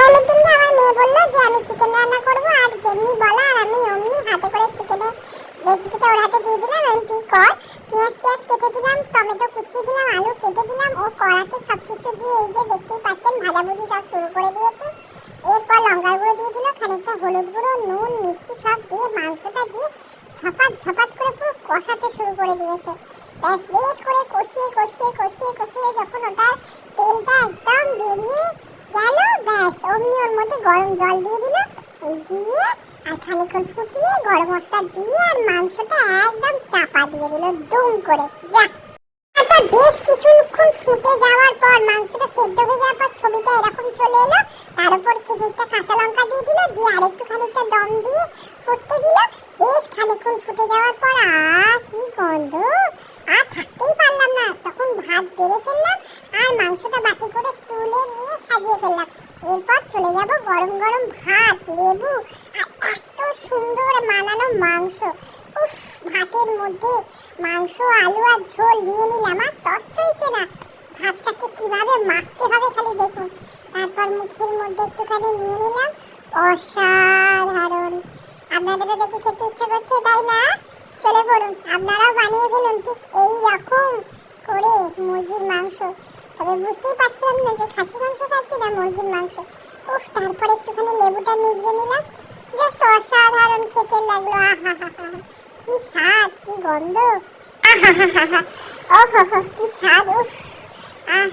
অনেকদিন আমার মেয়ে বললো যে আমি চিকেন রান্না করবো, আর যেমনি বলা আর আমি অমনি হাতে করে চিকেনের রেসিপিটা ওর হাতে দিয়ে দিলাম। আমি তুই কর, পেঁয়াজ কেটে দিলাম, টমেটো কুচিয়ে দিলাম, আলু কেটে দিলাম, ও কড়াতে সবকিছু দিয়ে এই যে দেখতেই পাচ্ছেন ভাজাভুজি সব শুরু করে দিয়েছে। এরপর লঙ্কার গুঁড়ো দিয়ে দিল, খানিকটা হলুদ গুঁড়ো, নুন, মিষ্টি সব দিয়ে মাংসটা দিয়ে ঝপাত ঝপাত করে পুরো কষাতে শুরু করে দিয়েছে। ব্যাস বেশ করে কষিয়ে যখন ওটার তেলটা একদম বেরিয়ে গেল, ব্যাস অমনি ওর মধ্যে গরম জল দিয়ে দিল, দিয়ে আর খানিকক্ষণ ফুটিয়ে গরম মশলা দিয়ে আর মাংসটা একদম চাপা দিয়ে দিল দুম করে। যা, তারপর বেশ কিছুক্ষণ ফুটে যাওয়ার পর মাংসটা সেদ্ধ হয়ে যাওয়ার পর ছবিটা এরকম চলে এলো। তার উপর কিছুটা কাঁচা লঙ্কা দিয়ে দিল, দিয়ে আরেকটু খানিকটা দম দিয়ে ফুটতে দিল। বেশ খানিকক্ষণ ফুটে যাওয়ার পর কি গন্ধ, আর থাকতেই পারলাম না, তখন ভাত বেড়ে ফেললাম আর মাংসটা বাটি করে তুলে নিয়ে সাজিয়ে ফেললাম। এরপর চলে যাব গরম গরম ভাত, লেবু আর এত সুন্দর মানানো মাংস। উফ, ভাতের মধ্যে মাংস, আলু আর ঝোল নিয়ে নিলাম, আর তস হয়েছে না। ভাতটাকে কিভাবে মাখতে হবে খালি দেখুন। তারপর মুখের মধ্যে একটুখানি নিয়ে নিলাম, অসাধারণ। আপনাদেরও দেখে খেতে ইচ্ছে করছে, তাই না? চলে পড়ুন, আপনারাও বানিয়ে ফেলুন ঠিক এই রকম করে মুরগির মাংস। তবে বুঝতেই পারছিলাম না যে খাসি মাংস খাচ্ছি না মুরগির মাংস। উফ, তারপর একটুখানি লেবুটা নিগড়ে নিলাম, জাস্ট অসাধারণ খেতে লাগলো। আহা হা হা, কি স্বাদ, কি গন্ধ, আহা হা হা হা, ও হো হো, কি স্বাদ। উফ, আহ।